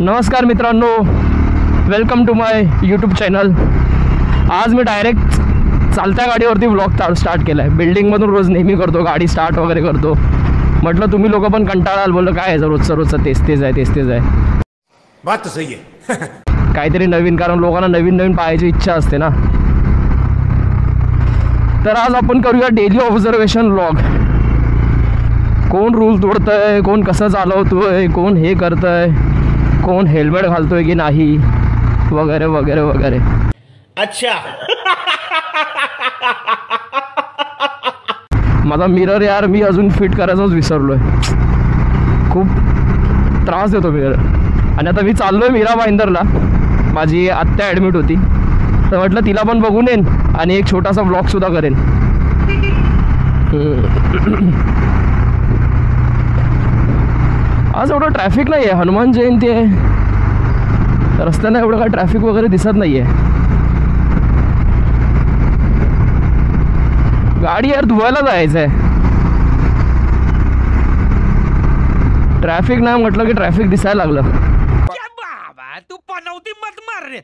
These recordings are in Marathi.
नमस्कार मित्रांनो, welcome to my YouTube channel. आज मी डायरेक्ट चालत्या गाडीवरती व्लॉग स्टार्ट केला आहे। बिल्डिंगमधून रोज नेहमी करतो, गाडी स्टार्ट वगैरे करतो। म्हटलं तुम्ही लोक पण कंटाळाल, बोललं काय आहे रोजचं तेच आहे। बात तो सही है। काहीतरी नवीन, कारण लोकांना नवीन पाहायची इच्छा असते ना। तर आज आपण करूया डेली ऑब्झर्वेशन व्लॉग। कोण रूल तोडतंय, कोण कसं चालवतोय, कोण हे करतंय, कोण हेल्मेट घालतोय की नाही, वगैरे वगैरे वगैरे। अच्छा। माझा मिरर यार मी अजून फिट करायचंच विसरलोय। खूप त्रास देतो मिरर। आणि आता मी चाललोय मीरा भाईंदरला, माझी आत्या ॲडमिट होती, तर म्हटलं तिला पण बघून येईन आणि एक छोटासा व्लॉगसुद्धा करेन। आज एवढं ट्रॅफिक नाही आहे, हनुमान जयंती आहे, रस्त्यानं एवढं काय ट्रॅफिक वगैरे दिसत नाही आहे। गाडी यार धुवायला जायचं आहे। ट्रॅफिक नाही म्हटलं की ट्रॅफिक दिसायला लागलं। बाबा तू पनवती मत मार रे।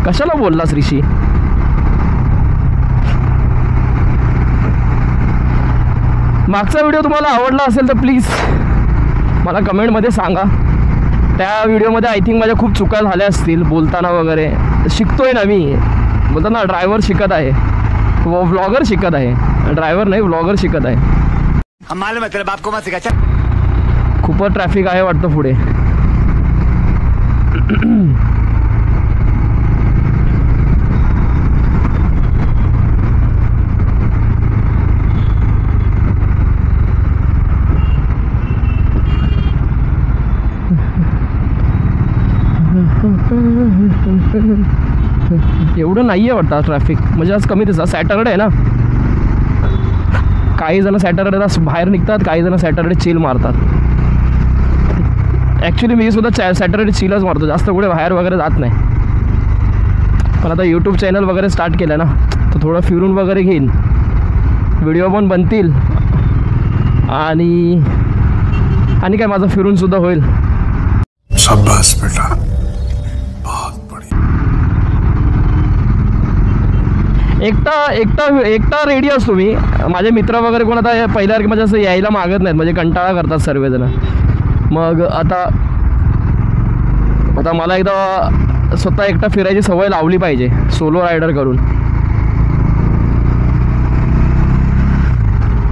कशाला बोललास ऋषी? मागचा व्हिडिओ तुम्हाला आवडला असेल तर प्लीज मला कमेंटमध्ये सांगा। त्या व्हिडिओमध्ये आय थिंक माझ्या खूप चुका झाल्या असतील बोलताना वगैरे। शिकतोय ना मी, बोलतो ना ड्रायव्हर शिकत आहे, व्लॉगर शिकत आहे, ड्रायव्हर नाही व्लॉगर शिकत आहे। मालूम है तेरे बाप को मत सिखा। खूपच ट्रॅफिक आहे वाटतं पुढे। एवढं नाही आहे वाटतं ट्रॅफिक, म्हणजे आज कमी दिसतं। सॅटरडे आहे ना, काही जण सॅटरडेला बाहेर निघतात, काही जण सॅटरडे चिल मारतात। ॲक्च्युली मी सुद्धा सॅटरडे चिलच मारतो, जास्त कुठे बाहेर वगैरे जात नाही। पण आता यूट्यूब चॅनल वगैरे स्टार्ट केलं ना, तर थोडं फिरून वगैरे घेईन, व्हिडिओ पण बनतील आणि काय माझं फिरूनसुद्धा होईल। शाबाश बेटा, बहुत बढ़िया। एकटा रेडी असतो मी। माझे मित्र वगैरे कोण आता पहिल्यासारखे म्हणजे असं यायला मागत नाहीत, म्हणजे कंटाळा करतात सर्वजण। मग आता मला एकदा स्वतः एकटा फिरायची सवय लावली पाहिजे, सोलो रायडर करून।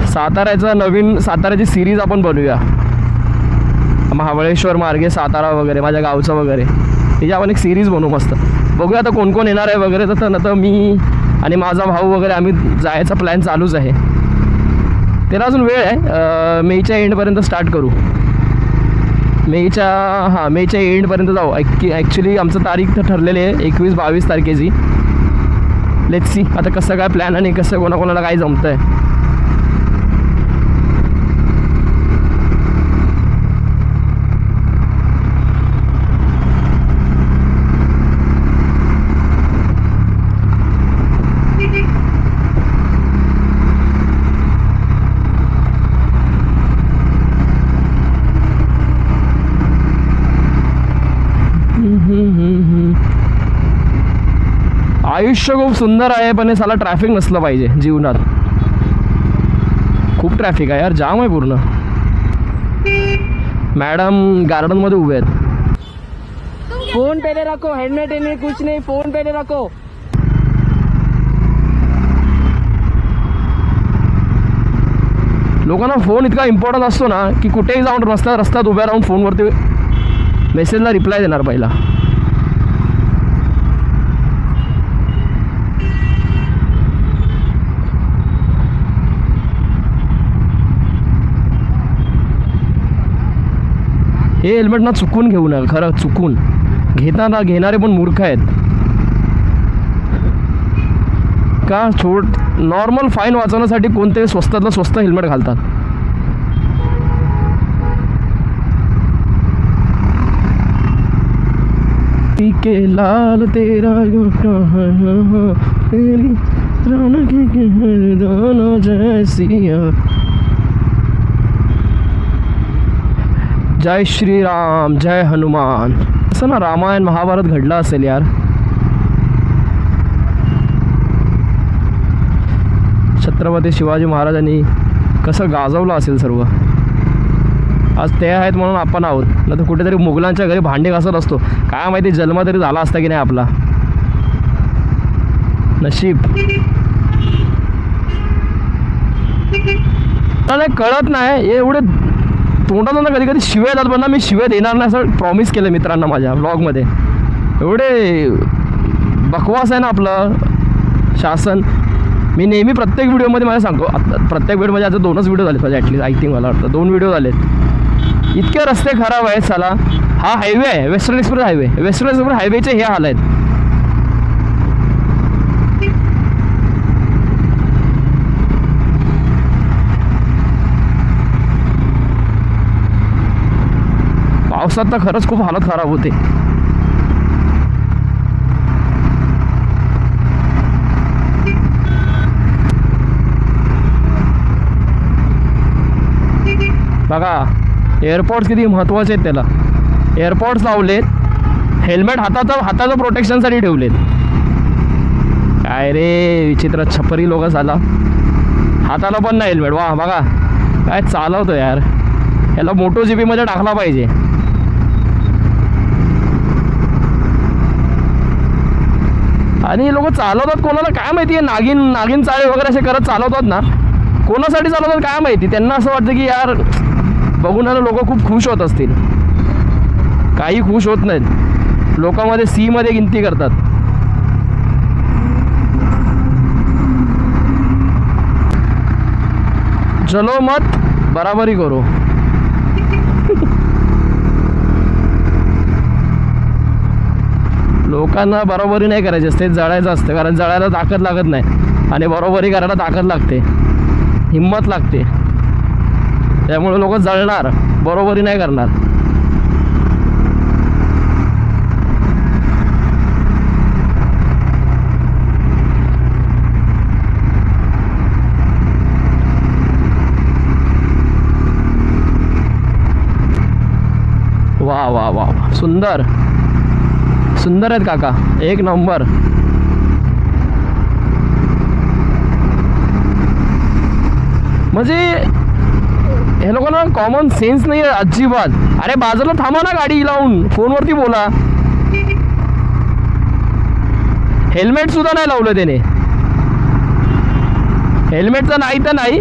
साताऱ्याची सिरीज आपण बनवूया, महाबळेश्वर मार्गे सातारा वगैरे, माझ्या गावचं वगैरे, त्याची आपण एक सिरीज बनवू मस्त। बघूया आता कोण कोण येणार आहे वगैरे। तर मी आणि माझा भाऊ वगैरे आम्ही जायचा प्लॅन चालूच आहे। त्याला अजून वेळ आहे, मेच्या एंडपर्यंत स्टार्ट करू। मेच्या एंडपर्यंत जाऊ। ॲक्च्युली आमचं तारीख तर ठरलेली आहे 21-22 तारखेची। लेट्स सी आता कसं काय प्लॅन आणि कसं कोणाकोणाला काय जमतं आहे। आयुष्य खूप सुंदर आहे, पण हे साला ट्रॅफिक नसलं पाहिजे जीवनात। खूप ट्रॅफिक आहे यार, जाम आहे पूर्ण। मॅडम गार्डनमध्ये उभे आहेत। फोन पे रखो, हेलमेट नहीं कुछ नहीं, फोन पे रखो। लोकांना फोन इतका इम्पॉर्टंट असतो ना की कुठेही जाऊन रस्त्यात उभ्या राहून फोनवरती मेसेजला रिप्लाय देणार पहिला। हे हेल्मेट ना चुकून घेऊ नका, खरं चुकून घेणारे पण मूर्ख आहेत। का नॉर्मल फाईन वाचवण्यासाठी कोणते स्वस्तातलं स्वस्त हेल्मेट घालतात। के लाल तेरा तेरी जैसी जय श्रीराम जय हनुमान. असं ना रामायण महाभारत घडलं असेल यार. छत्रपती शिवाजी महाराजांनी कसं गाजवलं असेल सर्व. आज ते आहेत म्हणून आपण आहोत, नाही तर कुठेतरी मुघलांच्या घरी भांडे घासत असतो. काय माहिती जन्म तरी झाला असता की नाही आपला. नशीब नाही कळत नाही. एवढे तोंडात ना कधी कधी शिव्या येतात, पण ना मी शिव्या देणार नाही असं प्रॉमिस केलं मित्रांना माझ्या ब्लॉगमध्ये. एवढे बकवास आहे ना आपलं शासन. मी नेहमी प्रत्येक व्हिडिओमध्ये मला सांगतो, प्रत्येक व्हिडिओमध्ये आता 2च व्हिडिओ झाले पाहिजे ॲटलीस्ट. आय थिंक मला वाटतं 2 व्हिडिओ झालेत. इतके रस्ते खराब आहेत साला. हा हायवे आहे western express highway. Western express हायवेचे हे हाल आहेत. पावसात तर खरंच खूप हालत खराब होते. बघा एअरपोर्ट्स किती महत्त्वाचे आहेत. त्याला एअरपोर्ट्स लावलेत, हेल्मेट हाताचं प्रोटेक्शनसाठी ठेवलेत. काय रे विचित्र छपरी लोक झाला. हाताला पण नाही हेल्मेट. वा बघा काय चालवतो यार. याला मोटो जीपीमध्ये टाकला पाहिजे. आणि लोक चालवतात कोणाला काय माहिती आहे. नागिन चाळे वगैरे असे करत चालवतात ना. कोणासाठी चालवतात काय माहिती. त्यांना असं वाटतं की यार बघून लोक खूप खुश होत असतील. काही खुश होत नाहीत. लोकांमध्ये सीमध्ये गिनती करतात. चलो मत बराबरी करो. लोकांना बरोबरी नाही करायची असते, जळायचं असतं. कारण जळायला ताकद लागत नाही आणि बरोबरी करायला ताकद लागते, हिंमत लागते. त्यामुळे लोक जळणार, बरोबरी नाही करणार. वा वा वा सुंदर सुंदर आहेत काका, एक नंबर. म्हणजे हे लोकांना कॉमन सेन्स नाही आहे अजिबात. अरे बाजूला थांबा ना गाडी लावून, फोनवरती बोला. हेल्मेट सुद्धा नाही लावलं त्याने. हेल्मेट तर नाही,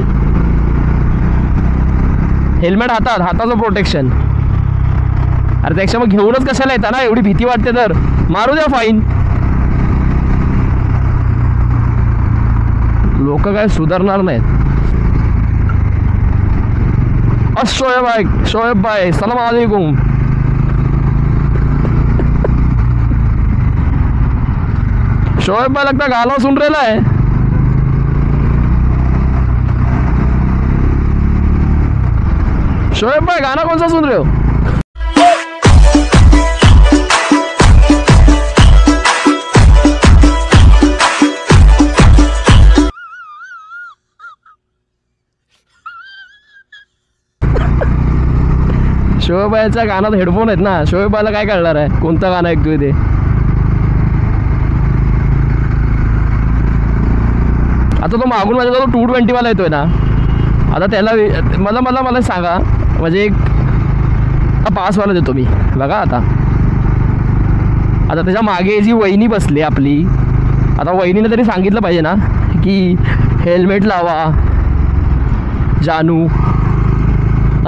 हेल्मेट हाताचं प्रोटेक्शन. अरे त्याच्या मग घेऊनच कशाला येता ना. एवढी भीती वाटते तर मारू द्या फाईन. लोक काय सुधारणार नाहीत. शोएब भाई सलाम अलैकुम. शोएब भाई लगता गाना सुन रहा है. शोएब भाई गाना कौन सा सुन रहे हो. शोएब भाईच्या गाण्यात हेडफोन आहेत ना. शोएब भाईला काय कळणार आहे कोणतं गाणं ऐकतोय ते. आता तो मागून माझ्या 220 वाला येतोय ना. आता त्याला मला सांगा, म्हणजे एक पासवाला देतो मी बघा. आता त्याच्या मागे जी वहिनी बसली आपली, आता वहिनीने तरी सांगितलं पाहिजे ना की हेल्मेट लावा जानू,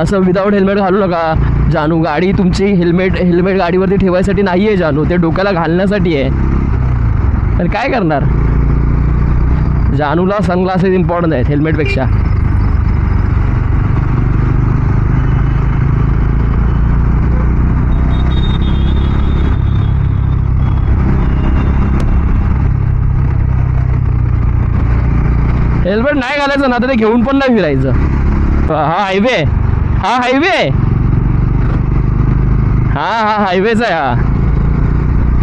असं विदाऊट हेल्मेट घालू नका जानू. गाडी तुमची हेल्मेट गाडीवरती ठेवायसाठी नाही आहे जानू, ते डोक्याला घालण्यासाठी आहे. तर काय करणार. जानूला सनग्लासेस इम्पॉर्टंट आहेत हेल्मेटपेक्षा. हेल्मेट नाही घालायचं ना तर ते घेऊन पण नाही फिरायचं. हा हायवे हायवेच आहे हा.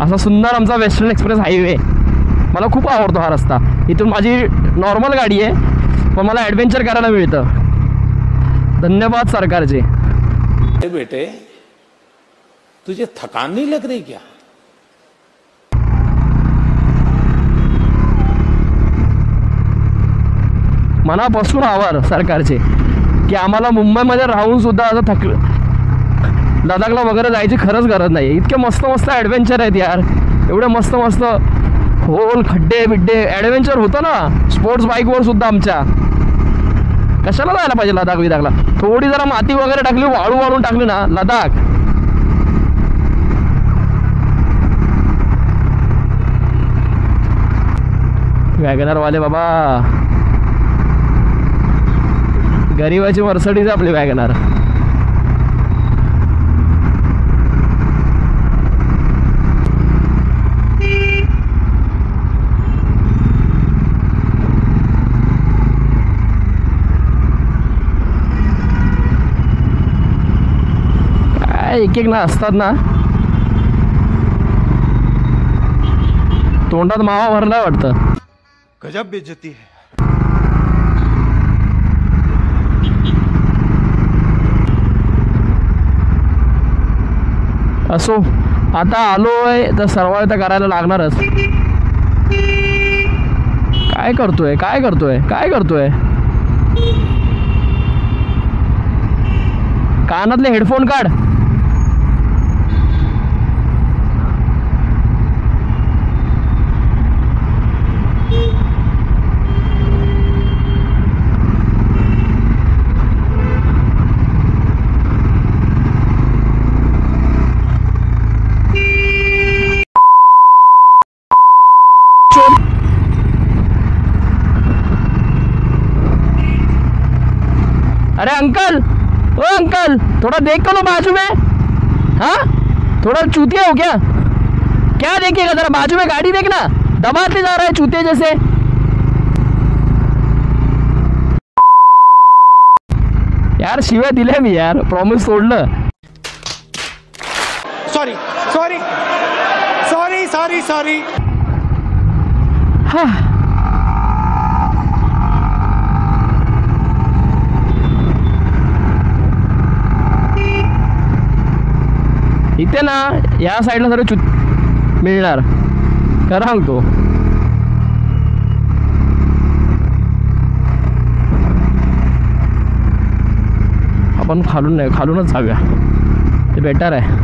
असा सुंदर आमचा वेस्टर्न एक्सप्रेस हायवे. मला खूप आवडतो हा रस्ता. इथून माझी नॉर्मल गाडी आहे पण मला ॲडव्हेंचर करायला मिळतं. धन्यवाद सरकारचे. बेटे तुझे थकान नहीं लग रही क्या? मनापासून आभार सरकारचे की आम्हाला मुंबईमध्ये राहून सुद्धा असं लडाखला वगैरे जायची खरंच गरज नाही. इतके मस्त मस्त ॲडव्हेंचर आहेत यार, एवढे मस्त मस्त होल खड्डे बिड्डे ॲडव्हेंचर होतं ना स्पोर्ट्स बाईकवर सुद्धा आमच्या. कशाला जायला पाहिजे लडाख विदाखला? थोडी जरा माती वगैरे टाकली, वाळू वाळून टाकली ना लडाख. वॅगनरवाले बाबा, गरीबाची मर्सडीज आपली वॅगनर. काय एक एक ना असतात ना, तोंडात मावा भरलाय वाटतं. गजब बेइज्जती है. असो, आता आलोय तर सर्व तर करायला लागणारच. काय करतोय काय करतोय काय करतोय? कानातले हेडफोन काढ. अरे अंकल, ओ अंकल, थोड़ा देख कर लो बाजू में. हाँ, थोड़ा चूतिया हो क्या देखिएगा? जरा बाजू में गाड़ी देखना, दबाते जा रहा है चूतिया जैसे. यार शिव्या दिल्या मी यार, प्रॉमिस तोडलं. Sorry sorry sorry sorry sorry. हा, इथे ना या साईडला सर्व मिळणार, खरं सांगतो. आपण खालून नाही, खालूनच जाऊया, ते बेटर आहे.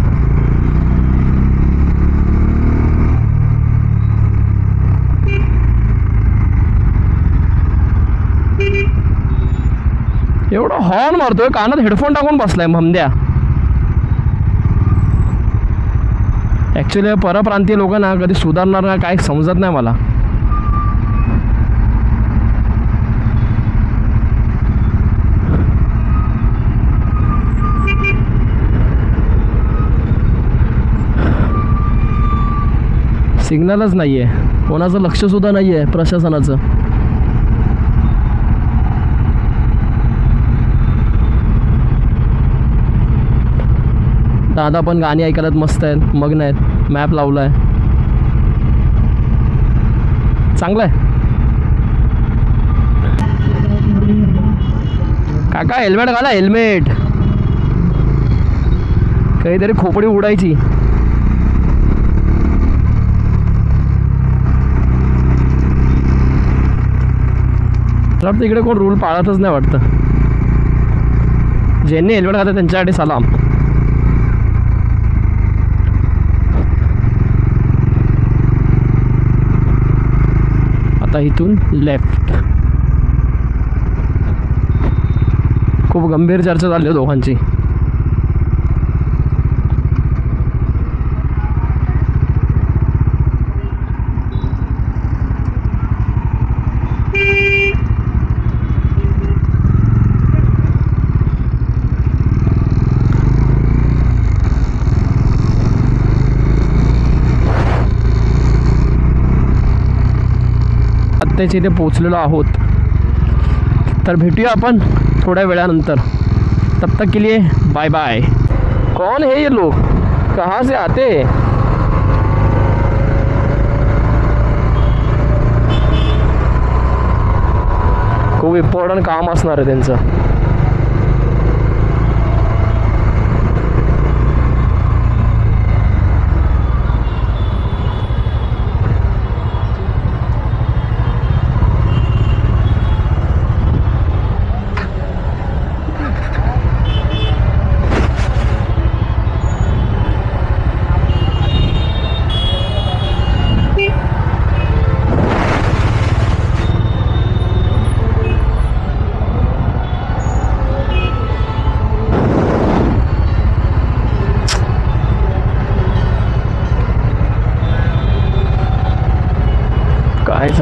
एवढं हॉर्न मारतोय, कानात हेडफोन टाकून बसलाय ममद्या. ॲक्च्युली परप्रांतीय लोक ना कधी सुधारणार ना काय समजत नाही मला. सिग्नलच नाही आहे, कोणाचं लक्षसुद्धा नाही आहे प्रशासनाचं. दादा पण गाणी ऐकायला मस्त आहेत, मग्न आहेत. मॅप लावला आहे, चांगलं आहे. काका हेल्मेट घाला, हेल्मेट. काहीतरी खोपडी उडायची. वाटतं इकडे कोण रूल पाळतच नाही वाटतं. ज्यांनी हेल्मेट घातलं त्यांच्यासाठी सलाम. आता इथून लेफ्ट. खूप गंभीर चर्चा चालली आहे दोघांची. आत्ताच इथे पोचलेलो आहोत, तर भेटूया आपण थोड्या वेळानंतर. तब तक के लिए बाय बाय. कौन है ये लोग, कहाँ से आते? खूप इम्पॉर्टंट काम असणार आहे त्यांचं.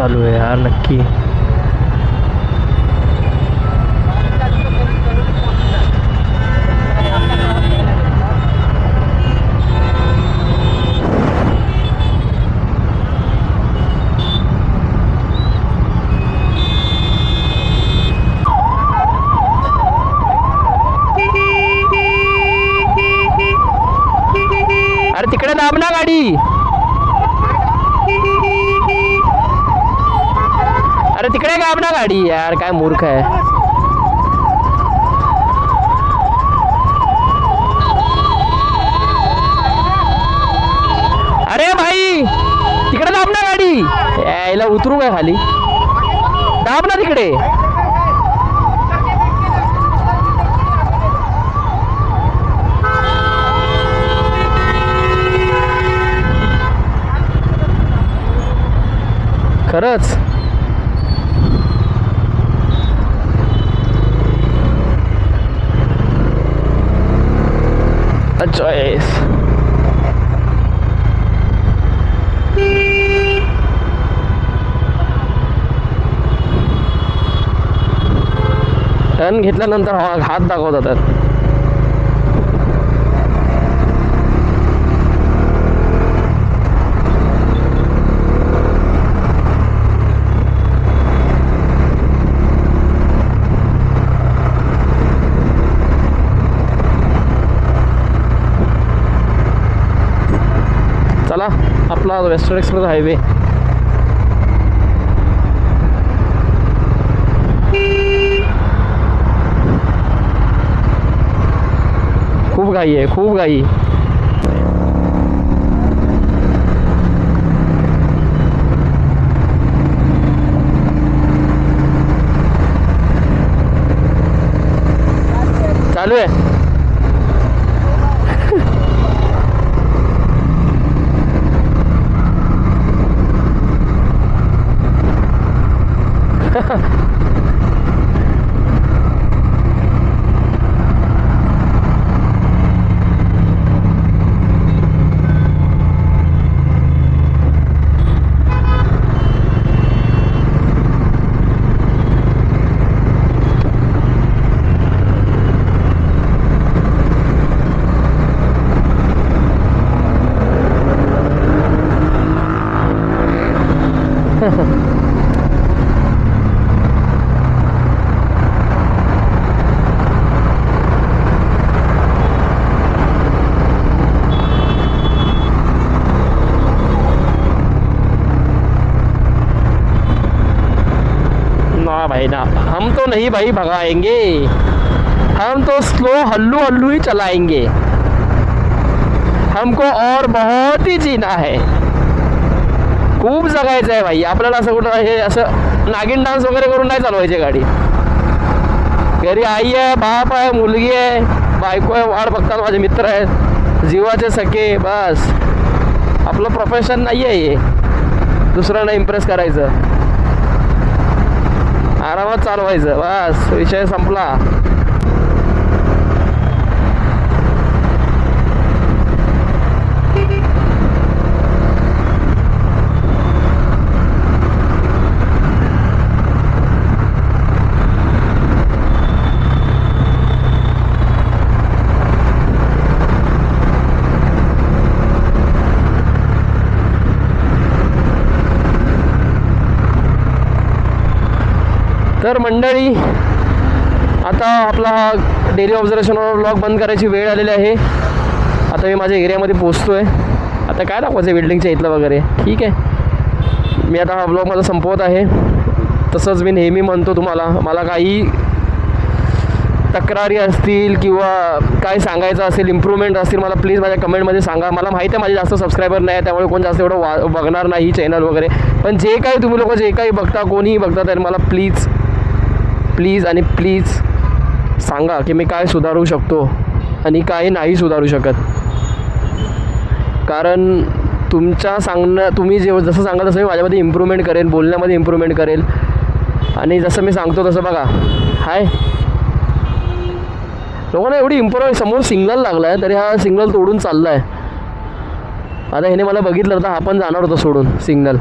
चालू आहे यार नक्की. अरे तिकडे दाब ना गाडी. अरे तिकडे दाब ना गाडी यार, काय मूर्ख आहे. अरे भाई तिकडे दाब ना गाडी. यायला उतरू काय खाली. दाब ना तिकडे. खरंच चॉईस. टर्न घेतल्यानंतर हात दाखवतात. चला आपला वेस्टर्न एक्सप्रेस हायवे. खूप घाई आहे, खूप घाई. चालू आहे. ना भाई ना, हम तो नहीं भाई भगाएंगे, हम तो स्लो हल्लू हल्लू ही चलाएंगे. हमको और बहुत ही जीना है. खूप जगायचं आहे भाई आपल्याला. असं कुठं हे असं नागिन डान्स वगैरे करून नाही चालवायची गाडी. घरी आई आहे, बाप आहे, मुलगी आहे, बायको आहे, वाट बघतात माझे मित्र आहेत, जीवाचे सखे. बस आपलं प्रोफेशन नाही आहे हे, दुसऱ्यांना इम्प्रेस करायचं. आरामात चालवायचं, बस विषय संपला. तर मंडळी, आता आपला हा डेली ऑब्झर्वेशनवर व्लॉग बंद करायची वेळ आलेली आहे. आता मी माझ्या एरियामध्ये पोचतो आहे. आता काय दाखवायचं बिल्डिंगच्या इथलं वगैरे, ठीक आहे. मी आता हा व्लॉग माझा संपवत आहे. तसंच मी नेहमी म्हणतो तुम्हाला, मला काही तक्रारी असतील किंवा काय सांगायचं असेल, इम्प्रूव्हमेंट असतील, मला प्लीज माझ्या कमेंटमध्ये सांगा. मला माहिती आहे माझे जास्त सबस्क्रायबर नाही आहे, त्यामुळे कोण जास्त एवढं बघणार नाही चॅनल वगैरे. पण जे काही तुम्ही लोक जे काही बघता, कोणीही बघता, तर मला प्लीज प्लीज आणि प्लीज सांगा की मी काय सुधारू शकतो आणि काय नाही सुधारू शकत. कारण तुमच्या तुम्ही जसं सांगाल तसं मी माझ्यामध्ये इम्प्रूव्हमेंट करेल, बोलण्यामध्ये इम्प्रूव्हमेंट करेल. आणि जसं मी सांगतो तसं बघा, हाय लोकांना एवढी इम्प्रूव्ह. समोर सिग्नल लागला आहे तरी हा सिग्नल तोडून चालला आहे. आता ह्याने मला बघितलं तर हा पण जाणार होता सोडून सिग्नल.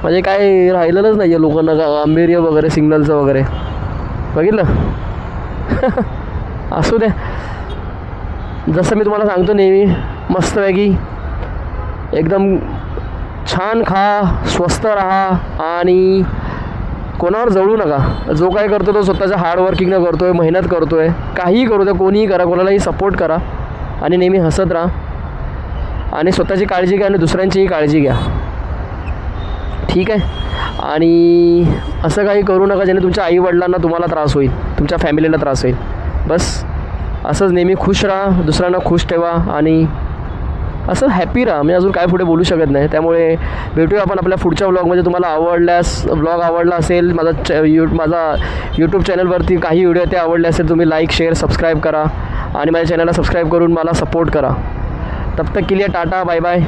म्हणजे काय राहिलेलंच नाही आहे लोकांना का गांभीर्य वगैरे सिग्नलचं वगैरे बघितलं. असू दे, जसं मी तुम्हाला सांगतो नेहमी, मस्तपैकी एकदम छान खा, स्वस्त राहा आणि कोणावर जळू नका. जो काय करतो तो स्वतःच्या हार्डवर्किंगनं करतो आहे, मेहनत करतो आहे. काहीही करू दे, कोणीही करा, कोणालाही सपोर्ट करा आणि नेहमी हसत राहा आणि स्वतःची काळजी घ्या आणि दुसऱ्यांचीही काळजी घ्या, ठीक आहे. आणि असं काही करू नका ज्याने तुमच्या आईवडिलांना तुम्हाला त्रास होईल, तुमच्या फॅमिलीला त्रास होईल. बस असंच नेहमी खुश राहा, दुसऱ्यांना खुश ठेवा आणि असं हॅपी राहा. मी अजून काय पुढे बोलू शकत नाही. त्यामुळे भेटूया आपण आपल्या पुढच्या व्लॉगमध्ये. तुम्हाला व्लॉग आवडला असेल, माझा यूट्यूब चॅनलवरती काही व्हिडिओ ते आवडले असेल, तुम्ही लाईक शेअर सबस्क्राईब करा आणि माझ्या चॅनलला सबस्क्राईब करून मला सपोर्ट करा. तब तक के लिए टाटा बाय बाय.